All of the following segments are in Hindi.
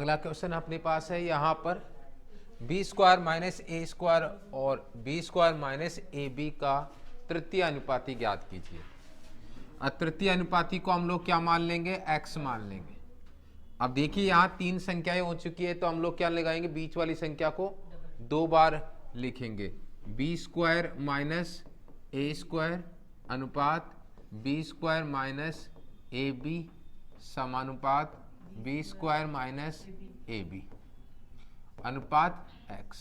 अगला क्वेश्चन अपने पास है यहाँ पर b square minus a square और b square minus a b का तृतीय अनुपाती ज्ञात कीजिए। तृतीय अनुपाती को हम लोग क्या मान लेंगे, x मान लेंगे। अब देखिए यहाँ 3 संख्याएं हो चुकी है, तो हम लोग क्या लगाएंगे, बीच वाली संख्या को 2 बार लिखेंगे। B square minus a square अनुपात b square minus a b समानुपात b square minus a b अनुपात x।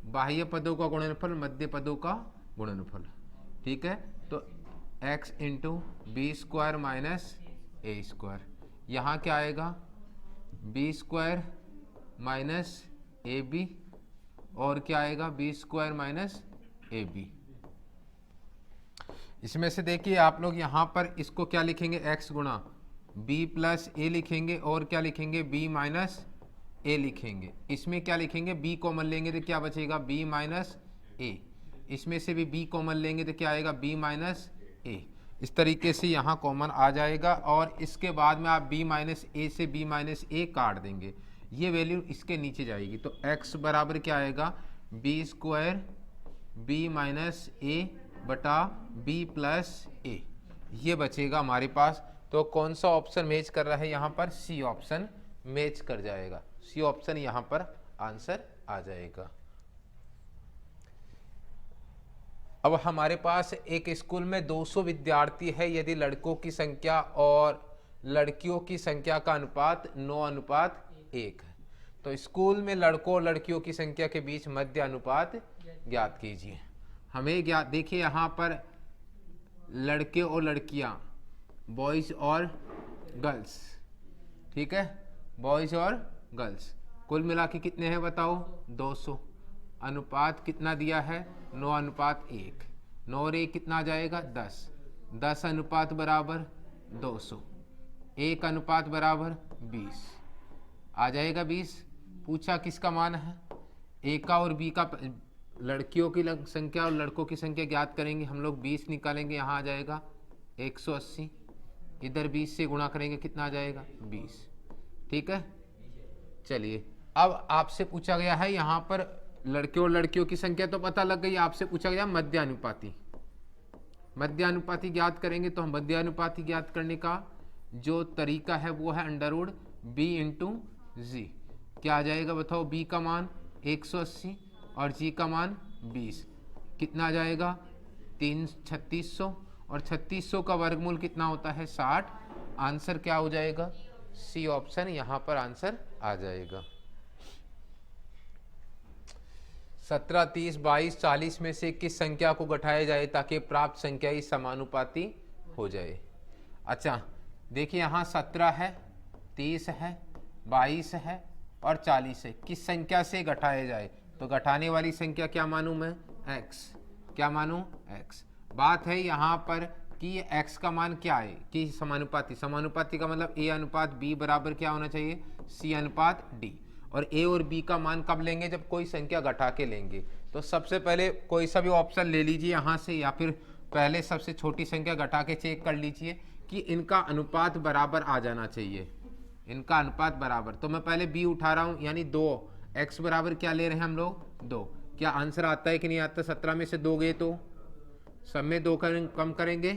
बाह्य पदों का गुणनफल, मध्य पदों का गुणनफल। ठीक है, तो x into b square minus a square, यहाँ क्या आएगा, b square minus a b और क्या आएगा, b square minus a b. इसमें से देखिए आप लोग यहाँ पर इसको क्या लिखेंगे, x गुणा b प्लस ए लिखेंगे और क्या लिखेंगे, b माइनस ए लिखेंगे। इसमें क्या लिखेंगे, b कॉमन लेंगे तो क्या बचेगा, b माइनस ए। इसमें से भी b कॉमन लेंगे तो क्या आएगा, b माइनस ए। इस तरीके से यहाँ कॉमन आ जाएगा और इसके बाद में आप b माइनस ए से b माइनस ए काट देंगे, ये वैल्यू इसके नीचे जाएगी। तो x बराबर क्या आएगा, बी स्क्वायर b माइनस ए बटा b प्लस ए, ये बचेगा हमारे पास। तो कौन सा ऑप्शन मैच कर रहा है यहाँ पर, सी ऑप्शन मैच कर जाएगा। सी ऑप्शन यहाँ पर आंसर आ जाएगा। अब हमारे पास एक स्कूल में 200 विद्यार्थी है, यदि लड़कों की संख्या और लड़कियों की संख्या का अनुपात 9:1 है, तो स्कूल में लड़कों और लड़कियों की संख्या के बीच मध्य अनुपात ज्ञात कीजिए। हमें ज्ञात, देखिए यहाँ पर लड़के और लड़कियां, बॉयज और गर्ल्स, ठीक है, बॉयज और गर्ल्स कुल मिला के कितने हैं बताओ, 200। अनुपात कितना दिया है, 9:1। 9 और 1 कितना आ जाएगा, 10। 10 अनुपात बराबर 200, 1 अनुपात बराबर 20 आ जाएगा 20। पूछा किसका मान है, ए का और बी का, लड़कियों की संख्या और लड़कों की संख्या ज्ञात करेंगे हम लोग। 20 निकालेंगे, यहाँ आ जाएगा 180, इधर 20 से गुणा करेंगे कितना आ जाएगा, 20। ठीक है, चलिए अब आपसे पूछा गया है यहाँ पर लड़के और लड़कियों की संख्या तो पता लग गई, आपसे पूछा गया मध्यानुपाती। मध्यानुपाती ज्ञात करेंगे, तो हम मध्यानुपाती ज्ञात करने का जो तरीका है वो है अंडर बी इंटू जी। क्या आ जाएगा बताओ, बी का मान 180 और जी का मान 20, कितना आ जाएगा 3600, और 3600 का वर्गमूल कितना होता है 60। आंसर क्या हो जाएगा, सी ऑप्शन यहाँ पर आंसर आ जाएगा। 17, 30, 22, 40 में से किस संख्या को घटाया जाए ताकि प्राप्त संख्या ही समानुपाती हो जाए। अच्छा देखिए यहाँ 17 है, 30 है, 22 है और 40 है, किस संख्या से घटाया जाए, तो घटाने वाली संख्या क्या मानूं मैं, x। क्या मानूं, x। बात है यहाँ पर कि ये x का मान क्या है, कि समानुपाती। समानुपाती का मतलब a अनुपात b बराबर क्या होना चाहिए, c अनुपात d। और a और b का मान कब लेंगे, जब कोई संख्या घटा के लेंगे। तो सबसे पहले कोई सा भी ऑप्शन ले लीजिए यहाँ से, या फिर पहले सबसे छोटी संख्या घटा के चेक कर लीजिए कि इनका अनुपात बराबर आ जाना चाहिए, इनका अनुपात बराबर। तो मैं पहले b उठा रहा हूँ, यानी 2, x बराबर क्या ले रहे हैं हम लोग, 2। क्या आंसर आता है कि नहीं आता, 17 में से 2 गए तो सब में 2 कम करेंगे,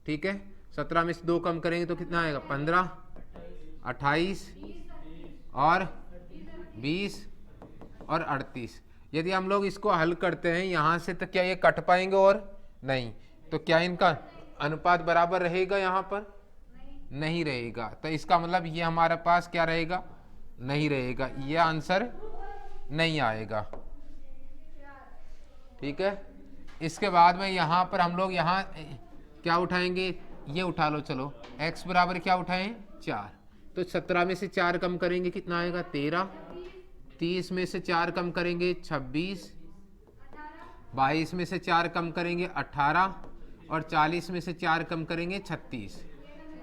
ठीक है, 17 में से 2 कम करेंगे तो कितना आएगा, 15, 28 और 20 और 38। यदि हम लोग इसको हल करते हैं यहाँ से, तो क्या ये कट पाएंगे और नहीं, तो क्या इनका अनुपात बराबर रहेगा, यहाँ पर नहीं रहेगा। तो इसका मतलब ये हमारे पास क्या रहेगा, नहीं रहेगा, ये आंसर नहीं आएगा। ठीक है, इसके बाद में यहाँ पर हम लोग यहाँ क्या उठाएंगे, ये उठा लो, चलो x बराबर क्या उठाएं, 4। तो 17 में से 4 कम करेंगे कितना आएगा, 13। 30 में से 4 कम करेंगे 26। 22 में से 4 कम करेंगे 18 और 40 में से 4 कम करेंगे 36।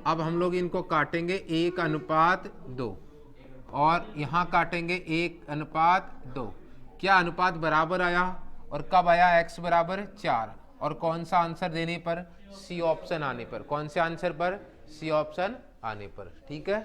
अब हम लोग इनको काटेंगे 1:2 और यहाँ काटेंगे 1:2। क्या अनुपात बराबर आया और कब आया, x बराबर 4। और कौन सा आंसर देने पर, सी ऑप्शन आने पर। कौन से आंसर पर, सी ऑप्शन आने पर। ठीक है,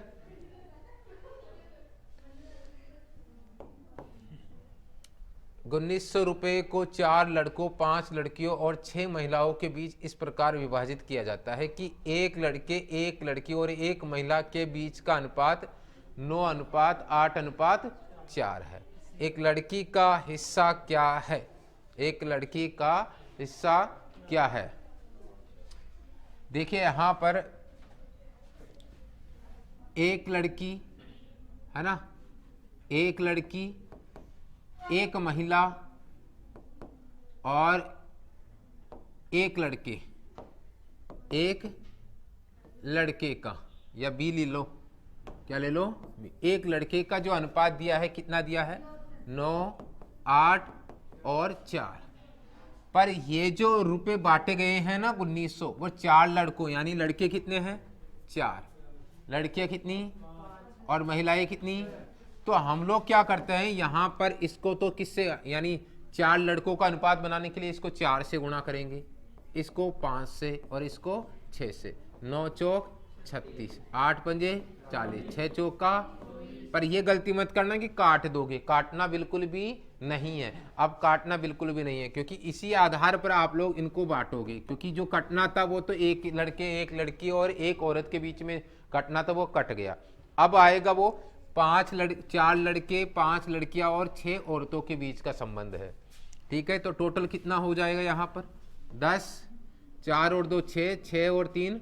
₹1900 को 4 लड़कों, 5 लड़कियों और 6 महिलाओं के बीच इस प्रकार विभाजित किया जाता है कि 1 लड़के, 1 लड़की और 1 महिला के बीच का अनुपात 9:8:4 है। एक लड़की का हिस्सा क्या है? एक लड़की का हिस्सा क्या है? देखिए यहां पर एक लड़की है ना, एक लड़की, एक महिला और एक लड़के, एक लड़के का, या बी ले लो, क्या ले लो? एक लड़के का जो अनुपात दिया है कितना दिया है? 9, 8 और 4। पर ये जो रुपए बांटे गए हैं ना 1900, वो 4 लड़कों, यानी लड़के कितने हैं? 4, लड़कियां कितनी और महिलाएं कितनी? तो हम लोग क्या करते हैं यहाँ पर इसको तो किससे, यानी 4 लड़कों का अनुपात बनाने के लिए इसको 4 से गुणा करेंगे, इसको 5 से और इसको 6 से। 9 चौक 36, 8 पंजे 40, 6 चौका। पर ये गलती मत करना कि काट दोगे, काटना बिल्कुल भी नहीं है। अब काटना बिल्कुल भी नहीं है, क्योंकि इसी आधार पर आप लोग इनको बांटोगे, क्योंकि जो कटना था वो तो एक लड़के, एक लड़की और एक औरत के बीच में कटना था, वो कट गया। अब आएगा वो 4 लड़के, 5 लड़कियां और 6 औरतों के बीच का संबंध है। ठीक है, तो टोटल कितना हो जाएगा यहाँ पर? 10, 4 और 2 6, 6 और 3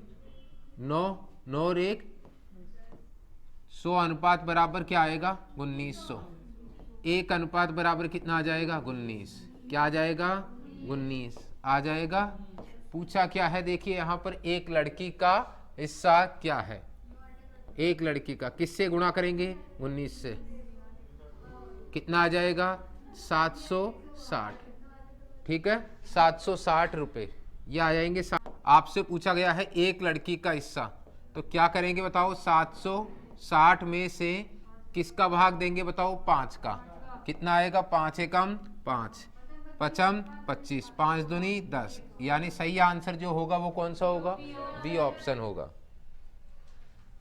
9, 9 और 1 100 अनुपात बराबर क्या आएगा? 1900। एक अनुपात बराबर कितना आ जाएगा? 19। क्या आ जाएगा? 19 आ जाएगा। पूछा क्या है? देखिए यहाँ पर एक लड़की का हिस्सा क्या है? एक लड़की का किससे गुणा करेंगे? 19 से। कितना आ जाएगा? 760। ठीक है, 760 रुपये ये आ जाएंगे। आपसे पूछा गया है एक लड़की का हिस्सा, तो क्या करेंगे बताओ? 760 में से किसका भाग देंगे बताओ? 5 का। कितना आएगा? 5 एकम 5, 5 25, 5 दूनी 10। यानी सही आंसर जो होगा वो कौन सा होगा? बी ऑप्शन होगा।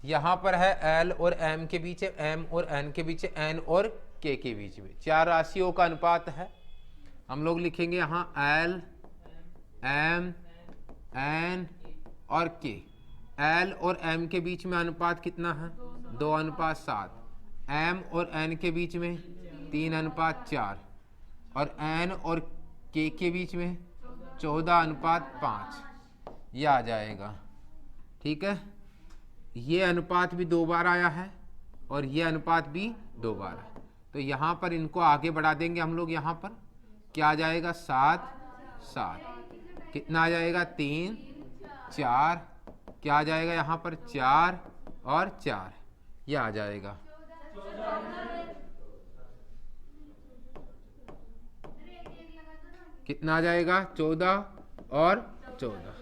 यहाँ पर है एल और एम के बीच, एम और एन के बीच, एन और के बीच में 4 राशियों का अनुपात है। हम लोग लिखेंगे यहाँ एल, एम, एन और के। एल और एम के बीच में अनुपात कितना है? 2:7। एम और एन के बीच में 3:4 और एन और के बीच में 14:5 यह आ जाएगा। ठीक है, ये अनुपात भी 2 बार आया है और ये अनुपात भी 2 बार है। तो यहाँ पर इनको आगे बढ़ा देंगे हम लोग। यहाँ पर क्या आ जाएगा? 7, 7। कितना आ जाएगा? 3, 4। क्या आ जाएगा यहाँ पर? 4 और 4 यह आ जाएगा। कितना आ जाएगा? 14 और 14।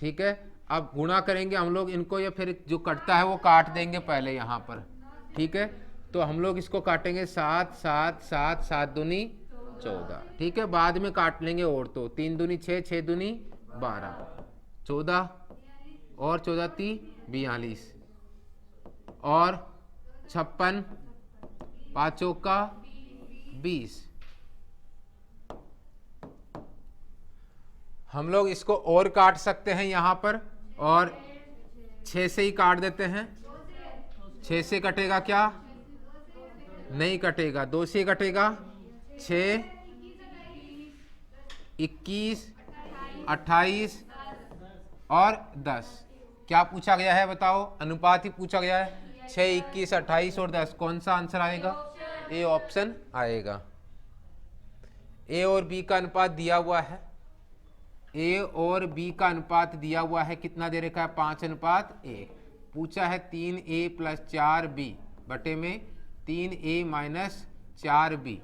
ठीक है, अब गुणा करेंगे हम लोग इनको, या फिर जो कटता है वो काट देंगे पहले यहाँ पर। ठीक है, तो हम लोग इसको काटेंगे 7, 7, 7, 7 दूनी 14। ठीक है, बाद में काट लेंगे और, तो 3 दूनी 6, 6 दूनी 12, 14 और 14 × 42 और 56, 5 चौका 20। हम लोग इसको और काट सकते हैं यहाँ पर, और 6 से ही काट देते हैं। 6 से कटेगा क्या? नहीं कटेगा। 2 से कटेगा। 6, 21, 28 और 10। क्या पूछा गया है बताओ? अनुपात ही पूछा गया है। 6, 21, 28 और 10। कौन सा आंसर आएगा? ए ऑप्शन आएगा। ए और बी का अनुपात दिया हुआ है। ए और बी का अनुपात दिया हुआ है। कितना दे रखा है? 5:1। पूछा है 3a + 4b बटे में 3a - 4b।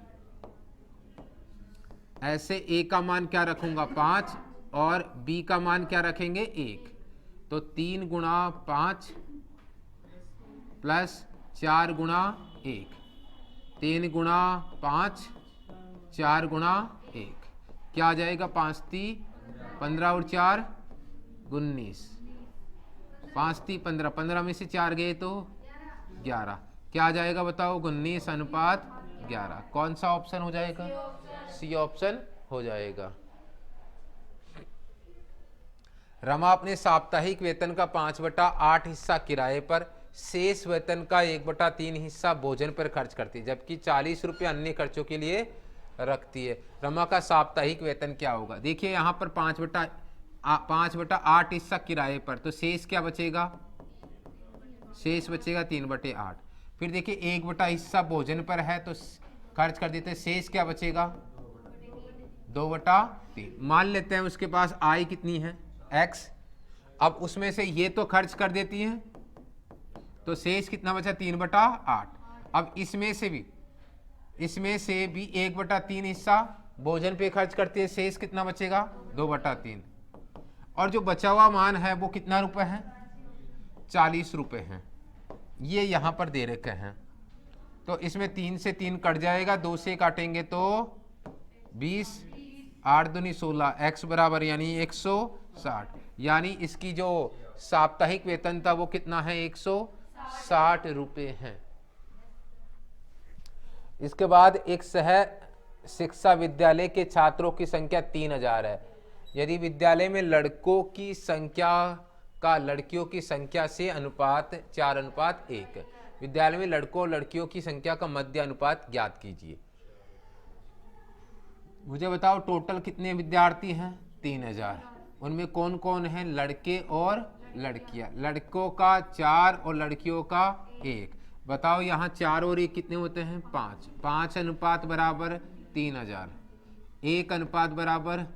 ऐसे a का मान क्या रखूंगा? 5 और b का मान क्या रखेंगे? 1। तो 3 × 5 + 4 × 1। 3 × 5, 4 × 1। क्या आ जाएगा? 5 × 15 और 4 19। 5 × 15, 15 में से 4 गए तो 11। क्या आ जाएगा बताओ? 19:11। कौन सा ऑप्शन हो जाएगा? सी ऑप्शन हो जाएगा। रमा अपने साप्ताहिक वेतन का 5/8 हिस्सा किराए पर, शेष वेतन का 1/3 हिस्सा भोजन पर खर्च करती है, जबकि 40 रुपये अन्य खर्चों के लिए रखती है। रमा का साप्ताहिक वेतन क्या होगा? देखिए यहाँ पर 5/8 हिस्सा किराए पर, तो शेष क्या बचेगा? शेष बचेगा 3/8। फिर देखिए 1 हिस्सा भोजन पर है तो खर्च कर देते हैं, शेष क्या बचेगा? 2/3। मान लेते हैं उसके पास आय कितनी है? x। अब उसमें से ये तो खर्च कर देती है तो शेष कितना बचा? 3/8। अब इसमें से भी 1/3 हिस्सा भोजन पे खर्च करती है, शेष कितना बचेगा? 2/3। और जो बचा हुआ मान है वो कितना रुपए है? 40 रुपए हैं। ये यहाँ पर दे रखे हैं, तो इसमें 3 से 3 कट जाएगा, 2 से काटेंगे तो 20, 8 दूनी 16, x बराबर यानी 160। यानी इसकी जो साप्ताहिक वेतन था वो कितना है? 160 रुपए हैं। इसके बाद एक सह शिक्षा विद्यालय के छात्रों की संख्या 3000 है। यदि विद्यालय में लड़कों की संख्या का लड़कियों की संख्या से अनुपात 4:1, विद्यालय में लड़कों और लड़कियों की संख्या का मध्य अनुपात ज्ञात कीजिए। मुझे बताओ टोटल कितने विद्यार्थी हैं? 3000। उनमें कौन कौन है? लड़के और लड़कियां। लड़कों का 4 और लड़कियों का 1। बताओ यहाँ 4 और 1 कितने होते हैं? 5। 5 अनुपात बराबर 3000, 1 अनुपात बराबर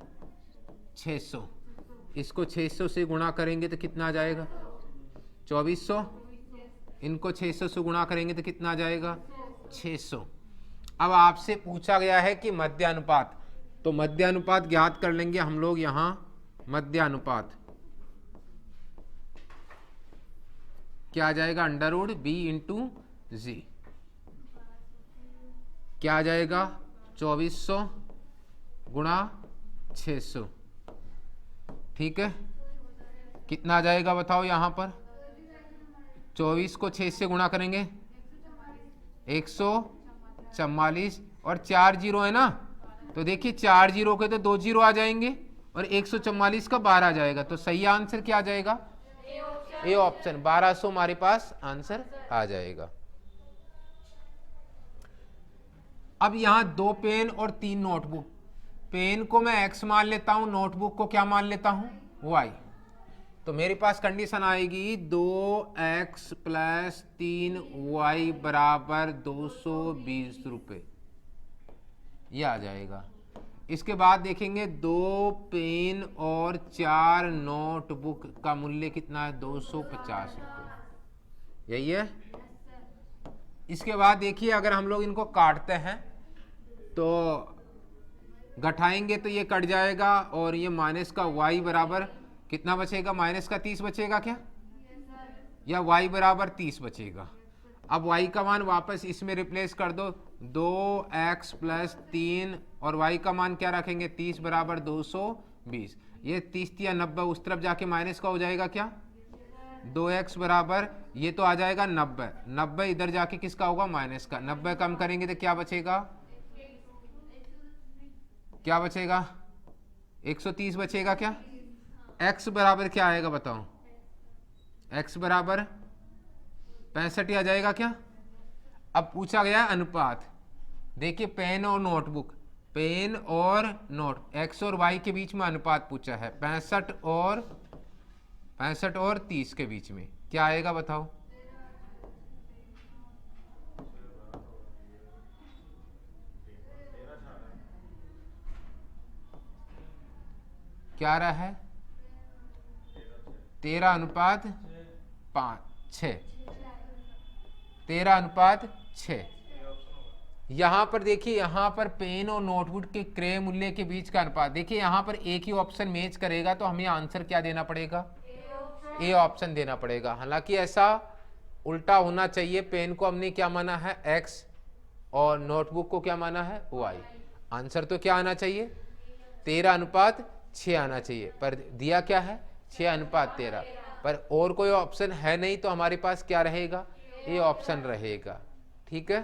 600। इसको 600 से गुणा करेंगे तो कितना आ जाएगा? 2400। इनको 600 से गुणा करेंगे तो कितना आ जाएगा? 600। अब आपसे पूछा गया है कि मध्य अनुपात, तो मध्य अनुपात ज्ञात कर लेंगे हम लोग। यहां मध्य अनुपात क्या आ जाएगा? √b × g। क्या आ जाएगा? 2400 गुणा 600। ठीक है, कितना आ जाएगा बताओ? यहां पर 24 को 6 से गुणा करेंगे 144, और 4 जीरो है ना, तो देखिए 4 जीरो के तो 2 जीरो आ जाएंगे और 144 का 12 आ जाएगा। तो सही आंसर क्या आ जाएगा? ए ऑप्शन 1200 हमारे पास आंसर आ जाएगा। अब यहां 2 पेन और 3 नोटबुक। पेन को मैं x मान लेता हूं, नोटबुक को क्या मान लेता हूं? y। तो मेरे पास कंडीशन आएगी 2x + 3y बराबर 220 रुपये, ये आ जाएगा। इसके बाद देखेंगे 2 पेन और 4 नोटबुक का मूल्य कितना है? 250 रुपये, यही है। इसके बाद देखिए अगर हम लोग इनको काटते हैं तो घटाएंगे तो ये कट जाएगा और ये माइनस का y बराबर कितना बचेगा? माइनस का 30 बचेगा क्या? या y बराबर 30 बचेगा। अब y का मान वापस इसमें रिप्लेस कर दो, 2x + 3 और y का मान क्या रखेंगे? 30 बराबर 220। ये 30 या 90 उस तरफ जाके माइनस का हो जाएगा क्या? 2x बराबर ये तो आ जाएगा 90, 90 इधर जाके किसका होगा? माइनस का। 90 कम करेंगे तो क्या बचेगा? क्या बचेगा? 130 बचेगा क्या? x बराबर क्या आएगा बताओ? x बराबर 65 आ जाएगा क्या? अब पूछा गया अनुपात। देखिए पेन और नोटबुक, पेन और नोट, x और y के बीच में अनुपात पूछा है। 65 और 30 के बीच में क्या आएगा बताओ? क्या रहा है? 13:5, 13:6। यहां पर देखिए, यहां पर पेन और नोटबुक के क्रय मूल्य के बीच का अनुपात। देखिए यहां पर एक ही ऑप्शन मैच करेगा तो हमें आंसर क्या देना पड़ेगा? ए ऑप्शन देना पड़ेगा। हालांकि ऐसा उल्टा होना चाहिए। पेन को हमने क्या माना है? x और नोटबुक को क्या माना है? y। आंसर तो क्या आना चाहिए? 13:6 आना चाहिए, पर दिया क्या है? 6:13। पर और कोई ऑप्शन है नहीं तो हमारे पास क्या रहेगा? ए ऑप्शन रहेगा। ठीक है।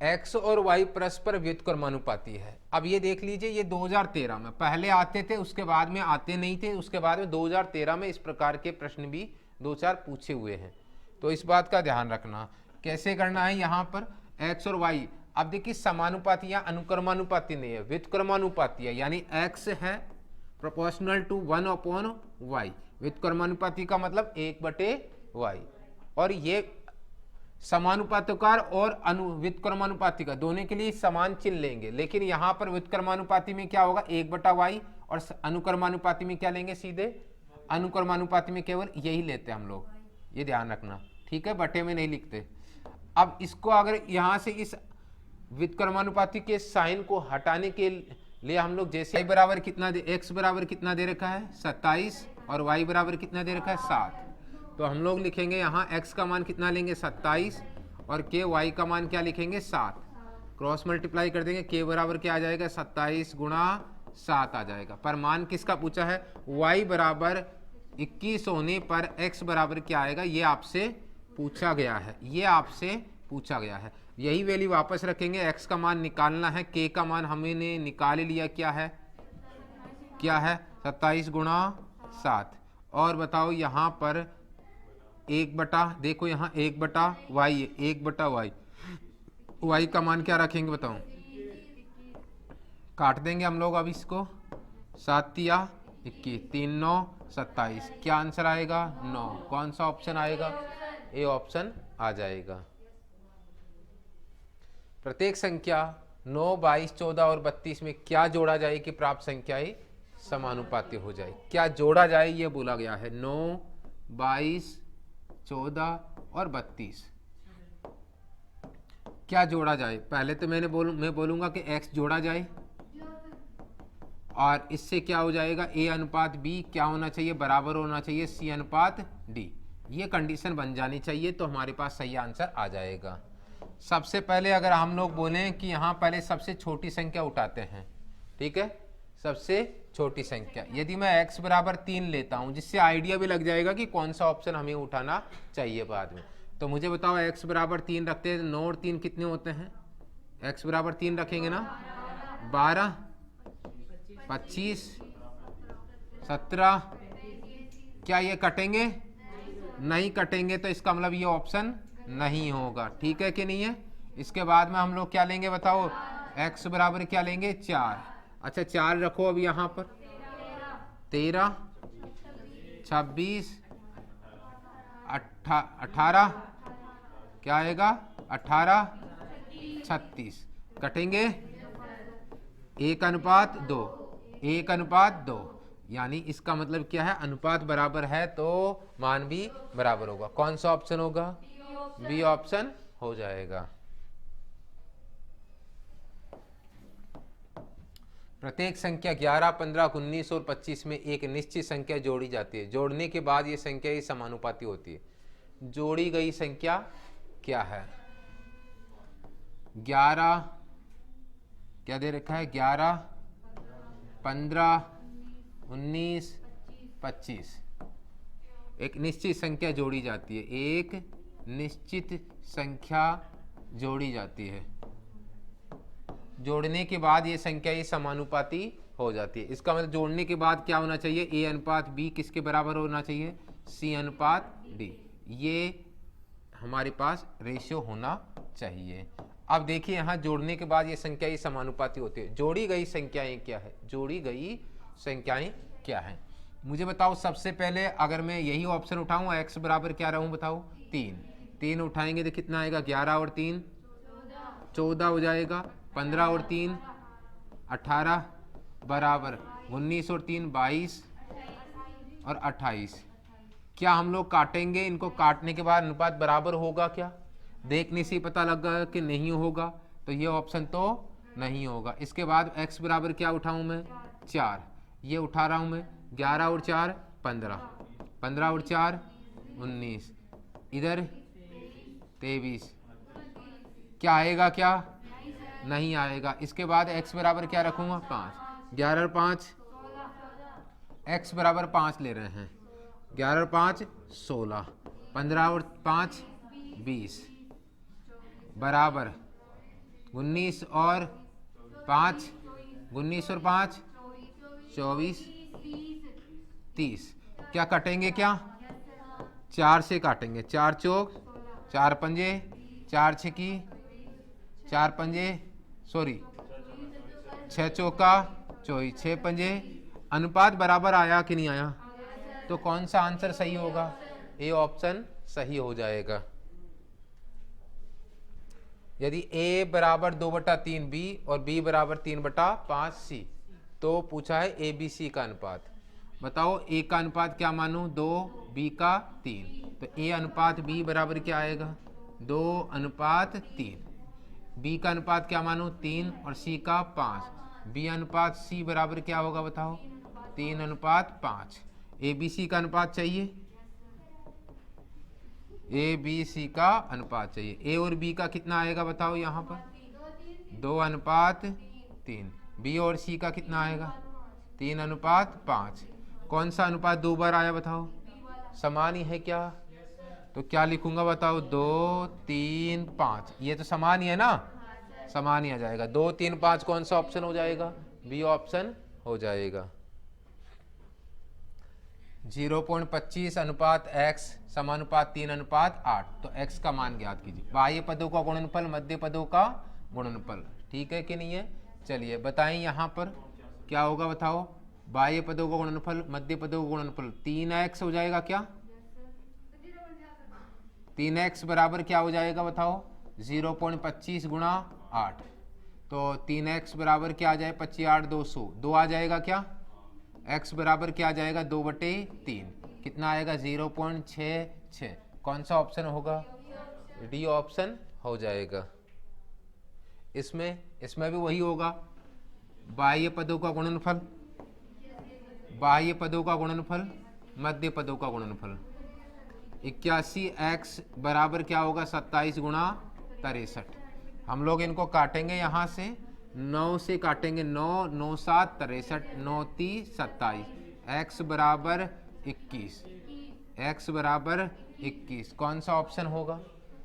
x और y परस्पर व्युत्क्रमानुपाती है। अब ये देख लीजिए, ये 2013 में पहले आते थे, उसके बाद में आते नहीं थे, उसके बाद में 2013 में इस प्रकार के प्रश्न भी 2-4 पूछे हुए हैं। तो इस बात का ध्यान रखना। कैसे करना है यहाँ पर x और y। अब देखिए समानुपाती या अनुक्रमानुपाती नहीं है, व्युत्क्रमानुपाती है, यानी x है प्रोपोर्शनल टू 1/y। व्युत्क्रमानुपाती का मतलब 1/y। और ये समानुपातिकार और व्युत्क्रमानुपाती का दोनों के लिए समान चिन्ह लेंगे, लेकिन यहाँ पर व्युत्क्रमानुपाती में क्या होगा 1/y, और अनुक्रमानुपाती में क्या लेंगे, सीधे अनुक्रमानुपाती में केवल यही लेते हैं हम लोग, ये ध्यान रखना, ठीक है, बटे में नहीं लिखते। अब इसको अगर यहाँ से इस व्युत्क्रमानुपाती के साइन को हटाने के लिए हम लोग जैसे y बराबर कितना x बराबर कितना दे रखा है 27 और y बराबर कितना दे रखा है 7, तो हम लोग लिखेंगे यहाँ x का मान कितना लेंगे 27 और k y का मान क्या लिखेंगे 7। क्रॉस मल्टीप्लाई कर देंगे, k बराबर क्या आ जाएगा 27 गुणा 7 आ जाएगा। पर मान किसका पूछा है, y बराबर 21 होने पर x बराबर क्या आएगा, ये आपसे पूछा गया है, ये आपसे पूछा गया है। यही वैल्यू वापस रखेंगे, x का मान निकालना है, k का मान हमने निकाल लिया, क्या है 27 गुणा 7। और बताओ यहाँ पर 1/, देखो यहाँ 1/y है, 1/y, y का मान क्या रखेंगे बताओ, काट देंगे हम लोग अब इसको, 7 या 21, 3 9 27, क्या आंसर आएगा 9। कौन सा ऑप्शन आएगा, ए ऑप्शन आ जाएगा। प्रत्येक संख्या 9, 22, 14 और 32 में क्या जोड़ा जाए कि प्राप्त संख्याएं समानुपाती हो जाए। क्या जोड़ा जाए ये बोला गया है, 9, 22, 14 और 32 क्या जोड़ा जाए। पहले तो मैं बोलूंगा कि x जोड़ा जाए, और इससे क्या हो जाएगा, a अनुपात b क्या होना चाहिए, बराबर होना चाहिए c अनुपात d। ये कंडीशन बन जानी चाहिए, तो हमारे पास सही आंसर आ जाएगा। सबसे पहले अगर हम लोग बोलें कि यहाँ पहले सबसे छोटी संख्या उठाते हैं, ठीक है, सबसे छोटी संख्या, यदि मैं x बराबर 3 लेता हूँ, जिससे आइडिया भी लग जाएगा कि कौन सा ऑप्शन हमें उठाना चाहिए बाद में। तो मुझे बताओ x बराबर 3 रखते हैं, 9 और 3 कितने होते हैं, x बराबर 3 रखेंगे ना, 12, 25, 17, क्या ये कटेंगे, नहीं कटेंगे, तो इसका मतलब ये ऑप्शन नहीं होगा, ठीक है कि नहीं है। इसके बाद में हम लोग क्या लेंगे बताओ, x बराबर क्या लेंगे 4, अच्छा 4 रखो अब यहाँ पर, 13, 26, 18, क्या आएगा 18, 36, कटेंगे 1:2, 1:2, यानी इसका मतलब क्या है, अनुपात बराबर है तो मान भी बराबर होगा। कौन सा ऑप्शन होगा, बी ऑप्शन हो जाएगा। प्रत्येक संख्या 11, 15, 19 और 25 में एक निश्चित संख्या जोड़ी जाती है, जोड़ने के बाद ये संख्या ही समानुपाती होती है। जोड़ी गई संख्या क्या है, 11 क्या दे रखा है, 11, 15, 19, 25, एक निश्चित संख्या जोड़ी जाती है, एक निश्चित संख्या जोड़ी जाती है, जोड़ने के बाद ये संख्या ही समानुपाती हो जाती है। इसका मतलब जोड़ने के बाद क्या होना चाहिए, a अनुपात b किसके बराबर होना चाहिए, c अनुपात d, ये हमारे पास रेशियो होना चाहिए। अब देखिए यहाँ जोड़ने के बाद ये संख्या ही समानुपाती होती है। जोड़ी गई संख्याएं क्या है, जोड़ी गई संख्याएं क्या है, मुझे बताओ। सबसे पहले अगर मैं यही ऑप्शन उठाऊं, x बराबर क्या रहूं बताओ 3 उठाएंगे तो कितना आएगा, 11 और 3 14 हो जाएगा, 15 और 3 18 बराबर 19 और 3 22 और 28। क्या हम लोग काटेंगे, इनको काटने के बाद अनुपात बराबर होगा क्या, देखने से पता लगा कि नहीं होगा, तो ये ऑप्शन तो नहीं होगा। इसके बाद x बराबर क्या उठाऊं मैं 4, ये उठा रहा हूं मैं, 11 और 4 15, 15 और 4 19, इधर 23, क्या आएगा, क्या नहीं आएगा। इसके बाद x बराबर क्या रखूंगा 5, 11 और 5, x बराबर 5 ले रहे हैं, 11 और 5 16, 15 और 5 20 बराबर 19 और 5, 19 और 5 24, 30। क्या कटेंगे क्या? 4 से काटेंगे। 4 चौक 4 पंजे, 4 छिकी 4 पंजे, सॉरी 6 चौका 24, 6 पंजे। अनुपात बराबर आया कि नहीं आया? तो कौन सा आंसर सही होगा? ए ऑप्शन सही हो जाएगा। यदि a बराबर 2/3 बी और b बराबर 3/5 सी, तो पूछा है ए बी सी का अनुपात। बताओ a का अनुपात क्या मानूं? 2, b का 3, तो a अनुपात b बराबर क्या आएगा? 2:3। b का अनुपात क्या मानूं? 3 और c का 5, b अनुपात c बराबर क्या होगा बताओ? 3:5। ए बी सी का अनुपात चाहिए, ए बी सी का अनुपात चाहिए। ए और बी का कितना आएगा बताओ यहाँ पर? 2:3। बी और सी का कितना आएगा? 3:5। कौन सा अनुपात 2 बार आया बताओ? समान ही है क्या? तो क्या लिखूंगा बताओ? 2, 3, 5। ये तो समान ही है ना, समान ही आ जाएगा। 2, 3, 5 कौन सा ऑप्शन हो जाएगा? बी ऑप्शन हो जाएगा। 0.25 अनुपात x समानुपात 3:8। तो x का मान ज्ञात कीजिए। बाह्य पदों का गुणनफल, मध्य पदों का गुणनफल, ठीक है कि नहीं है? चलिए बताएं यहाँ पर क्या होगा बताओ? बाह्य पदों का गुणनफल, मध्य पदों का गुणनफल 3x हो जाएगा क्या? 3x बराबर क्या हो जाएगा बताओ? 0.25 गुणा 8। तो 3x बराबर क्या आ जाए? 25, 8, 200, 2 आ जाएगा क्या? x बराबर क्या आ जाएगा? 2/3। कितना आएगा? 0.66। कौन सा ऑप्शन होगा? डी ऑप्शन हो जाएगा। इसमें भी वही होगा। बाह्य पदों का गुणनफल, बाह्य पदों का गुणनफल, मध्य पदों का गुणनफल। 81x बराबर क्या होगा? 27 गुणा 63। हम लोग इनको काटेंगे यहाँ से, 9 से काटेंगे। 9, 9, 7, 63, 9, 30, 27। x बराबर 21, x बराबर 21। कौन सा ऑप्शन होगा?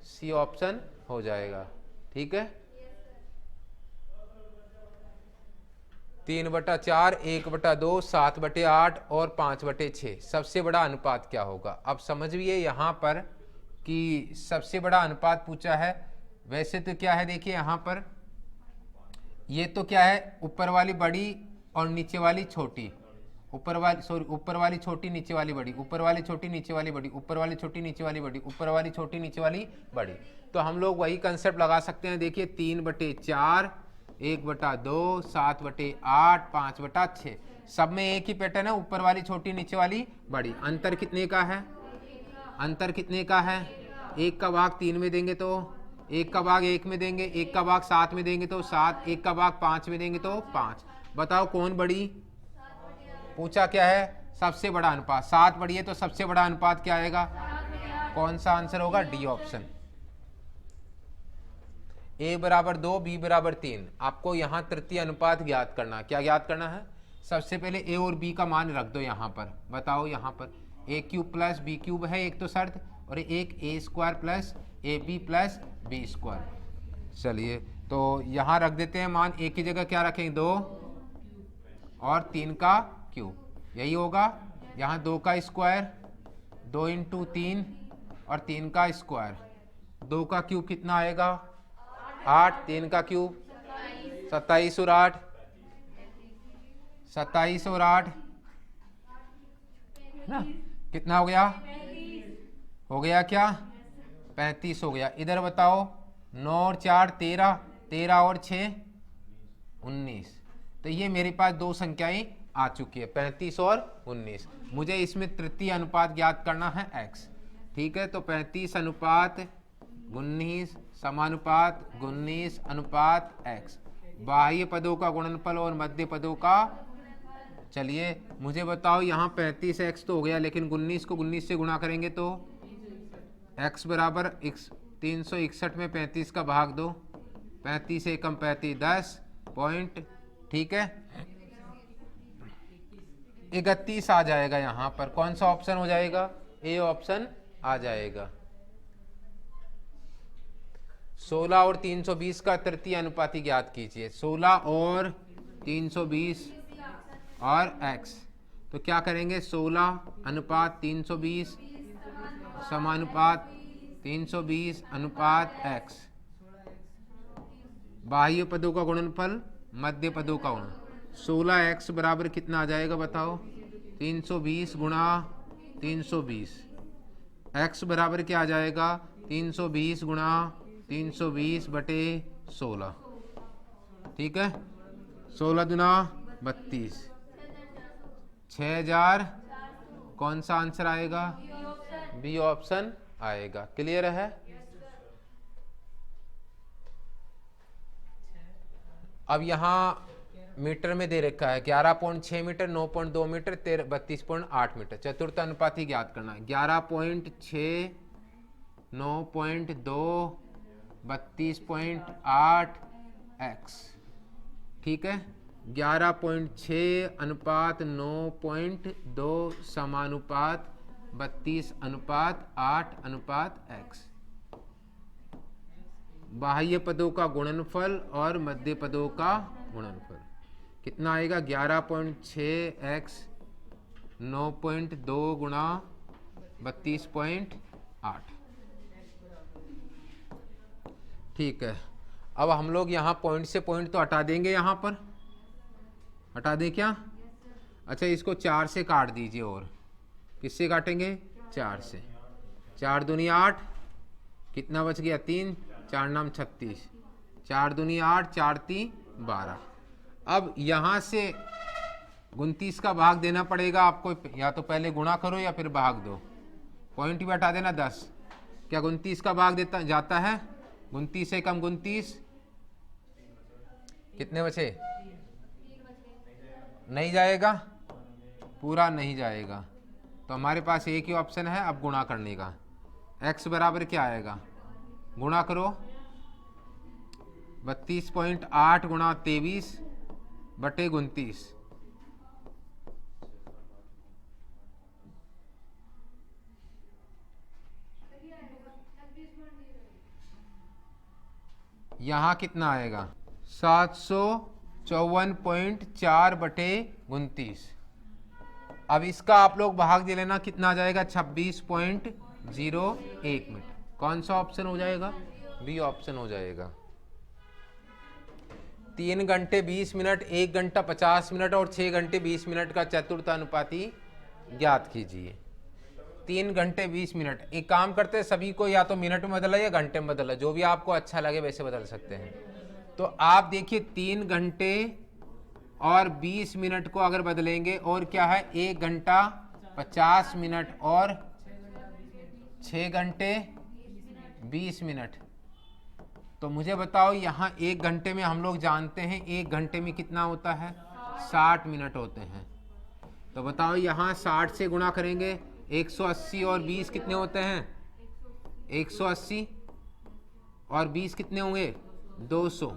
सी ऑप्शन हो जाएगा। ठीक है। 3/4, 1/2, 7/8 और 5/6। सबसे बड़ा अनुपात क्या होगा? अब समझिए यहाँ पर कि सबसे बड़ा अनुपात पूछा है। वैसे तो क्या है, देखिए यहाँ पर ये तो क्या है, ऊपर वाली बड़ी और नीचे वाली छोटी। ऊपर वाली छोटी, नीचे वाली बड़ी, ऊपर वाली छोटी, नीचे वाली बड़ी, ऊपर वाली छोटी, नीचे वाली बड़ी, ऊपर वाली छोटी, नीचे वाली बड़ी। तो हम लोग वही कंसेप्ट लगा सकते हैं। देखिए 3/4, 1/2, 7/8, 5/6। सब में एक ही पैटर्न है, ऊपर वाली छोटी, नीचे वाली बड़ी। अंतर कितने का है? अंतर कितने का है? 1 का भाग 3 में देंगे तो 1 का भाग 1 में देंगे, 1 का भाग 7 में देंगे तो 7, 1 का भाग 5 में देंगे तो 5। बताओ कौन बड़ी? पूछा क्या है? सबसे बड़ा अनुपात। 7 बड़ी है तो सबसे बड़ा अनुपात क्या आएगा? कौन सा आंसर होगा? D option. a बराबर 2, b बराबर 3। आपको यहाँ तृतीय अनुपात ज्ञात करना। क्या ज्ञात करना है? सबसे पहले a और b का मान रख दो यहाँ पर। बताओ यहाँ पर a³ प्लस b³ है एक तो शर्त, और एक a² plus ab plus b²। चलिए तो यहाँ रख देते हैं मान। a की जगह क्या रखेंगे? 2 और 3 का क्यूब, यही होगा। यहाँ 2 का स्क्वायर, 2 × 3 और 3 का स्क्वायर। 2 का क्यूब कितना आएगा? 8, 3 का क्यूब 27 और 8, 27 और 8 ना, कितना हो गया? हो गया क्या? 35 हो गया। इधर बताओ 9 और 4 13, 13 और 6 19। तो ये मेरे पास दो संख्याएं आ चुकी है, 35 और 19। मुझे इसमें तृतीय अनुपात ज्ञात करना है x। ठीक है, तो 35 अनुपात 19 समानुपात 19 अनुपात x। बाह्य पदों का गुणनफल और मध्य पदों का। चलिए मुझे बताओ, यहाँ 35x तो हो गया, लेकिन 19 को 19 से गुणा करेंगे तो x बराबर 361 में 35 का भाग दो। 35 से कम 35, 10 पॉइंट। ठीक है, 31 आ जाएगा यहाँ पर। कौन सा ऑप्शन हो जाएगा? ए ऑप्शन आ जाएगा। 16 और 320 का तृतीय अनुपाती ज्ञात कीजिए। 16 और 320 और x, तो क्या करेंगे? 16 अनुपात 320 समानुपात 320 अनुपात x। बाह्य पदों का गुणनफल मध्य पदों का गुणन। 16x बराबर कितना आ जाएगा बताओ? 320 गुणा 320। x बराबर क्या आ जाएगा? 320 गुणा 320 बटे 16। ठीक है, 16 दुना 32, 6000। कौन सा आंसर आएगा? बी ऑप्शन आएगा। क्लियर है? अब यहाँ मीटर में दे रखा है 11.6 मीटर, 9.2 मीटर, 32.8 मीटर। चतुर्थ अनुपाती ज्ञात करना है। 11.6, 9.2, 32.8 x। ठीक है, 11.6 अनुपात 9.2 समानुपात 32 अनुपात 8 अनुपात x। बाह्य पदों का गुणनफल और मध्य पदों का गुणनफल कितना आएगा? 11.6x 9.2 गुणा 32.8। ठीक है, अब हम लोग यहाँ पॉइंट से पॉइंट तो हटा देंगे, यहाँ पर हटा दें क्या? अच्छा, इसको 4 से काट दीजिए। और किससे काटेंगे? 4 से। 4 दूनी 8, कितना बच गया? 3, 4 नाम 36, 4 दूनी 8, 4 3 12। अब यहाँ से 29 का भाग देना पड़ेगा आपको, या तो पहले गुणा करो या फिर भाग दो। पॉइंट भी हटा देना 10। क्या 29 का भाग देता जाता है? 29 से कम 29, कितने बचे? नहीं जाएगा, पूरा नहीं जाएगा। तो हमारे पास एक ही ऑप्शन है अब गुणा करने का। x बराबर क्या आएगा? गुणा करो, 32.8 गुणा 23 बटे 29। यहाँ कितना आएगा? 754.4 बटे 29। अब इसका आप लोग भाग दे लेना, कितना आ जाएगा? 26.01 मीटर। कौन सा ऑप्शन हो जाएगा? बी ऑप्शन हो जाएगा। 3 घंटे 20 मिनट, 1 घंटा 50 मिनट और 6 घंटे 20 मिनट का चतुर्थ अनुपाती ज्ञात कीजिए। 3 घंटे 20 मिनट, एक काम करते हैं, सभी को या तो मिनट में बदला या घंटे में बदला, जो भी आपको अच्छा लगे वैसे बदल सकते हैं। तो आप देखिए 3 घंटे और 20 मिनट को अगर बदलेंगे, और क्या है? 1 घंटा 50 मिनट और 6 घंटे 20 मिनट। तो मुझे बताओ, यहाँ 1 घंटे में हम लोग जानते हैं 1 घंटे में कितना होता है? 60 मिनट होते हैं। तो बताओ, यहाँ 60 से गुणा करेंगे, 180 और 20 कितने होते हैं? 180 और 20 कितने होंगे? 200।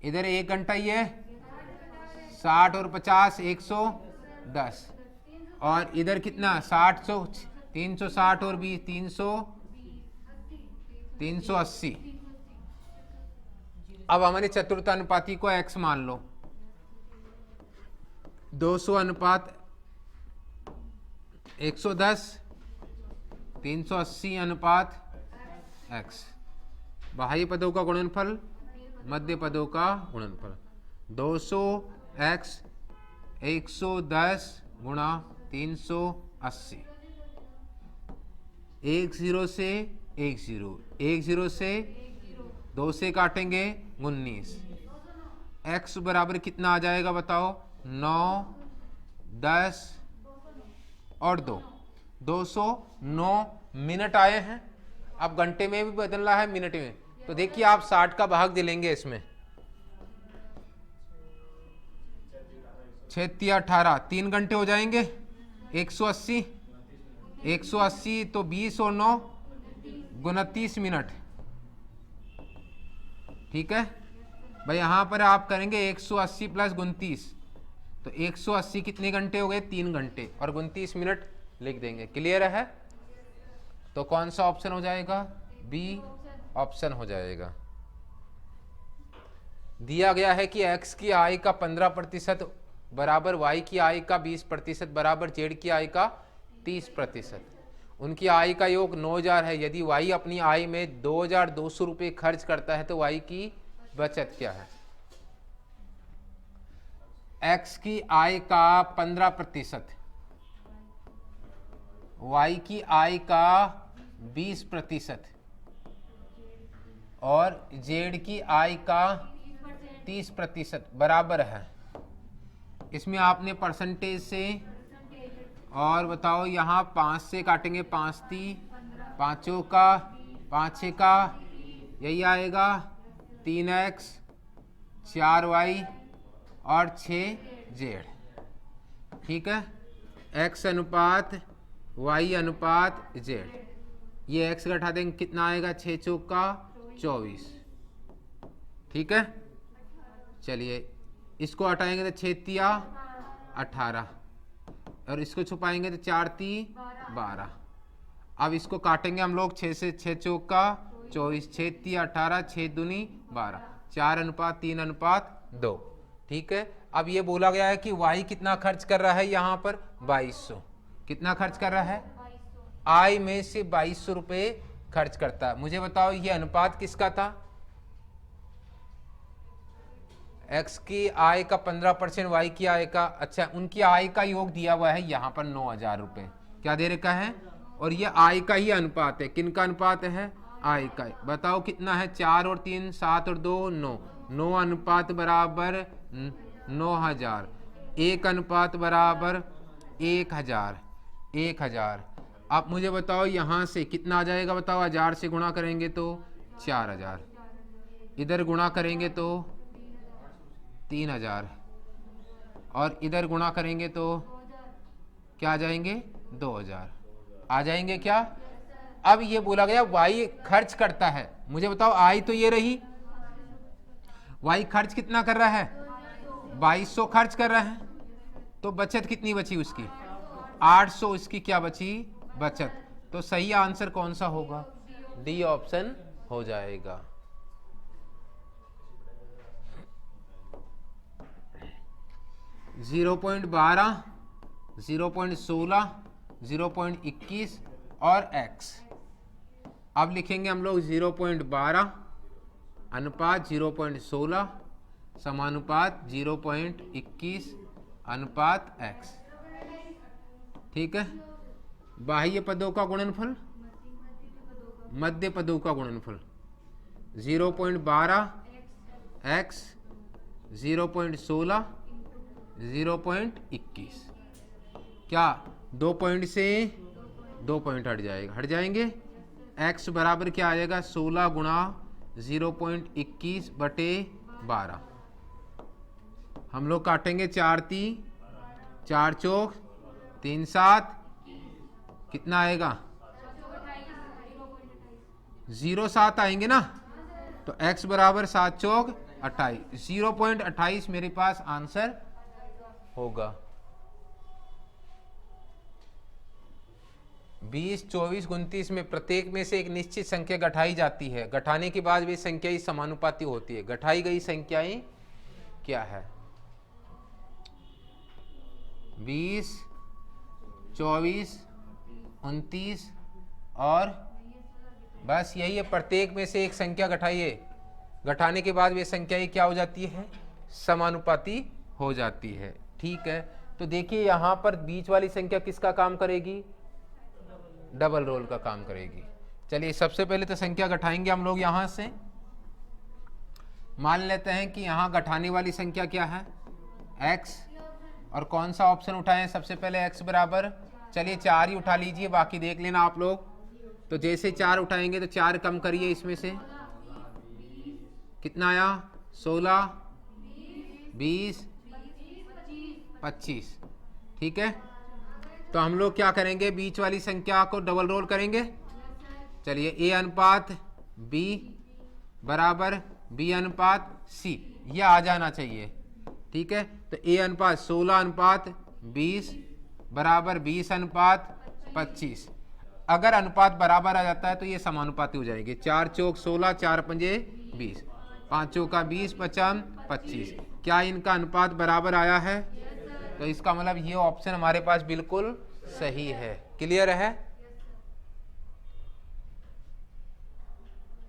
इधर 1 घंटा ही है, 60 और 50 110। और इधर कितना? 60 360 और 20 380। अब हमारे चतुर्थ अनुपाती को x मान लो। 200 अनुपात 110, 380 अनुपात x। बाह्य पदों का गुणनफल मध्य पदों का गुणनफल। 200x 110 गुणा 380। 10 से 10 से 2 से काटेंगे 19। x बराबर कितना आ जाएगा बताओ? 9, 10 और 2, 209 मिनट आए हैं। अब घंटे में भी बदलना है मिनट में, तो देखिए आप 60 का भाग दिलेंगे इसमें। 6 × 18, 3 घंटे हो जाएंगे। 180 तो 20 और 9 29 मिनट। ठीक है भाई, यहां पर आप करेंगे 180 प्लस 29, तो 180 कितने घंटे हो गए? 3 घंटे और 29 मिनट लिख देंगे। क्लियर है? तो कौन सा ऑप्शन हो जाएगा? बी ऑप्शन हो जाएगा। दिया गया है कि x की आय का 15% बराबर y की आय का 20% बराबर z की आय का 30%। उनकी आय का योग 9000 है। यदि y अपनी आय में 2200 रुपये खर्च करता है तो y की बचत क्या है? x की आय का 15%, y की आय का 20% और z की आय का 30% बराबर है। इसमें आपने परसेंटेज से और बताओ, यहाँ 5 से काटेंगे, 5 × 5 का 5 6 का यही आएगा 3x 4y और 6z। ठीक है, x अनुपात y अनुपात z। ये x घटा देंगे कितना आएगा? 6 चौक का 24। ठीक है, चलिए इसको हटाएंगे तो 6 तिया 18 और इसको छुपाएंगे तो 4 × 3 12। अब इसको काटेंगे हम लोग 6 से, 6 चौक का 24, 6 × 3 18, 6 दूनी 12, 4:3:2। ठीक है, अब ये बोला गया है कि y कितना खर्च कर रहा है? यहाँ पर 2200। कितना खर्च कर रहा है? आय में से 2200 रुपये खर्च करता है। मुझे बताओ ये अनुपात किसका था? x की आय का 15%, y की आय का। अच्छा, उनकी आय का योग दिया हुआ है यहाँ पर 9000 रुपये। क्या दे रखा है? और ये आय का ही अनुपात है। किन का अनुपात है? आय का। बताओ कितना है? 4 और 3 7 और 2 9। 9 अनुपात बराबर 9000। 1 अनुपात बराबर 1000। 1000। अब मुझे बताओ यहाँ से कितना आ जाएगा? बताओ, 1000 से गुणा करेंगे तो 4000, इधर गुणा करेंगे तो 3000 और इधर गुणा करेंगे तो क्या आ जाएंगे? 2000 आ जाएंगे क्या? अब ये बोला गया y खर्च करता है। मुझे बताओ, आय तो ये रही, y खर्च कितना कर रहा है? 2200 खर्च कर रहा है। तो बचत कितनी बची उसकी? 800 इसकी क्या बची? बचत। तो सही आंसर कौन सा होगा? डी ऑप्शन हो जाएगा। .12, 0.16, 0.21 और x। अब लिखेंगे हम लोग 0.12 अनुपात 0.16 समानुपात 0.21 अनुपात x। ठीक है, बाह्य पदों का गुणनफल, मध्य पदों का गुणनफल। 0.12 x 0.16 0.21। क्या 2 पॉइंट से 2 पॉइंट हट जाएगा? हट जाएंगे। x बराबर क्या आएगा? 16 गुणा 0.21 बटे 12। हम लोग काटेंगे 4 × 3 4 चौक 3 7। कितना आएगा? 0.7 आएंगे ना। तो x बराबर 7 चौक 28। 0.28 मेरे पास आंसर होगा। 20 24 29 में प्रत्येक में से एक निश्चित संख्या घटाई जाती है। घटाने के बाद वे संख्याएं समानुपाती होती है। घटाई गई संख्याएं क्या है? 20 24 29 और बस यही है। प्रत्येक में से एक संख्या घटाइए, घटाने के बाद वे संख्याएं क्या हो जाती है? समानुपाती हो जाती है। ठीक है, तो देखिए यहाँ पर बीच वाली संख्या किसका काम करेगी? डबल रोल का काम करेगी। चलिए सबसे पहले तो संख्या घटाएंगे हम लोग। यहाँ से मान लेते हैं कि यहाँ घटाने वाली संख्या क्या है? x। और कौन सा ऑप्शन उठाएं? सबसे पहले x बराबर, चलिए 4 ही उठा लीजिए, बाकी देख लेना आप लोग। तो जैसे 4 उठाएंगे तो 4 कम करिए, इसमें से कितना आया? 16 20 25। ठीक है, तो हम लोग क्या करेंगे? बीच वाली संख्या को डबल रोल करेंगे। चलिए a अनुपात b बराबर b अनुपात c, यह आ जाना चाहिए। ठीक है, तो a अनुपात 16 अनुपात 20 बराबर 20 अनुपात 25। अगर अनुपात बराबर आ जाता है तो ये समानुपाती हो जाएंगे। 4 चौक 16, 4 पंजे 20, 5 चौका 20, 5 25। क्या इनका अनुपात बराबर आया है? तो इसका मतलब ये ऑप्शन हमारे पास बिल्कुल सही है। क्लियर है?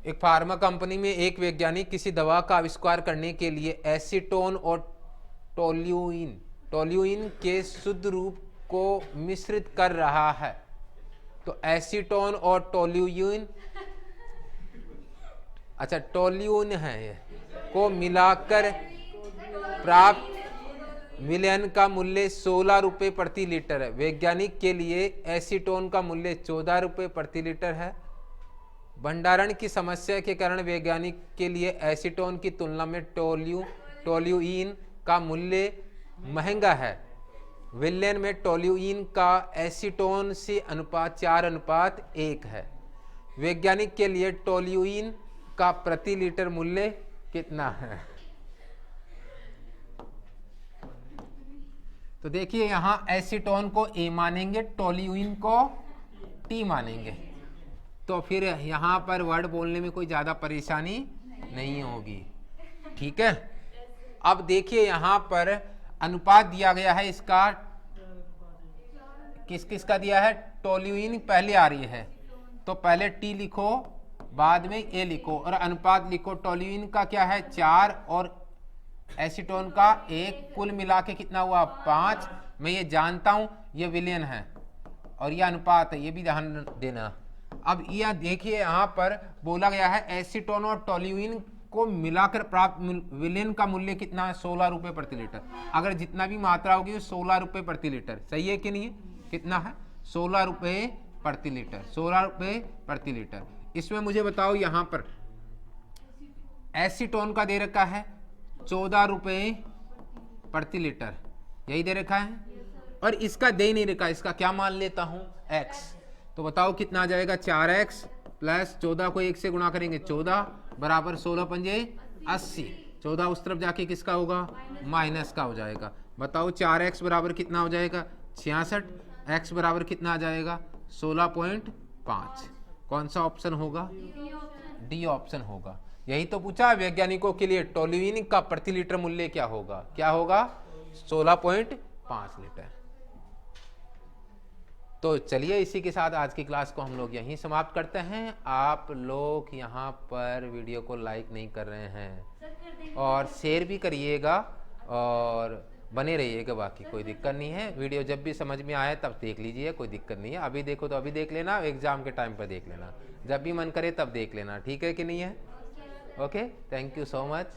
एक फार्मा कंपनी में एक वैज्ञानिक किसी दवा का आविष्कार करने के लिए एसीटोन और टोल्यूइन के शुद्ध रूप को मिश्रित कर रहा है। तो एसीटोन और टोल्यूइन, अच्छा टोल्यूइन है ये, को मिलाकर प्राप्त विलयन का मूल्य 16 रुपये प्रति लीटर है। वैज्ञानिक के लिए एसीटोन का मूल्य 14 रुपये प्रति लीटर है। भंडारण की समस्या के कारण वैज्ञानिक के लिए एसीटोन की तुलना में टोल्यूइन का मूल्य महंगा है। विलयन में टोल्यूइन का एसीटोन से अनुपात 4:1 है। वैज्ञानिक के लिए टोल्यूइन का प्रति लीटर मूल्य कितना है? तो देखिए यहां एसीटोन को ए मानेंगे, टोल्यूइन को टी मानेंगे, तो फिर यहां पर वर्ड बोलने में कोई ज्यादा परेशानी नहीं होगी। ठीक है, अब देखिए यहां पर अनुपात दिया गया है इसका, किस किस का दिया है? टोल्यूइन पहले आ रही है तो पहले टी लिखो, बाद में ए लिखो और अनुपात लिखो। टोल्यूइन का क्या है? 4 और एसीटोन का 1, कुल मिला के कितना हुआ? 5। मैं ये जानता हूं ये विलयन है और ये अनुपात है, ये भी ध्यान देना। अब यह देखिए यहां पर बोला गया है एसीटोन और टोल्यूइन को मिलाकर प्राप्त विलयन का मूल्य कितना है? 16 रुपये प्रति लीटर। अगर जितना भी मात्रा होगी वो 16 रुपये प्रति लीटर, सही है कि नहीं? कितना है? 16 रुपये प्रति लीटर, 16 रुपये प्रति लीटर। इसमें मुझे बताओ यहां पर एसीटोन का दे रखा है 14 रुपये प्रति लीटर, यही दे रखा है, और इसका दे नहीं रखा, इसका क्या मान लेता हूं? x। तो बताओ कितना आ जाएगा? 4x प्लस 14 को 1 से गुणा करेंगे 14 बराबर 16 पंजे 80। 14 उस तरफ जाके किसका होगा? माइनस का हो जाएगा। बताओ 4x बराबर कितना हो जाएगा? 66। x बराबर कितना आ जाएगा? 16.5। कौन सा ऑप्शन होगा? डी ऑप्शन होगा। यही तो पूछा वैज्ञानिकों के लिए टोल्यूइन का प्रति लीटर मूल्य क्या होगा? क्या होगा? 16.5 लीटर। तो चलिए इसी के साथ आज की क्लास को हम लोग यहीं समाप्त करते हैं। आप लोग यहाँ पर वीडियो को लाइक नहीं कर रहे हैं और शेयर भी करिएगा और बने रहिएगा, बाकी कोई दिक्कत नहीं है। वीडियो जब भी समझ में आए तब देख लीजिए, कोई दिक्कत नहीं है। अभी देखो तो अभी देख लेना, एग्जाम के टाइम पर देख लेना, जब भी मन करे तब देख लेना। ठीक है कि नहीं है? Okay, thank you so much.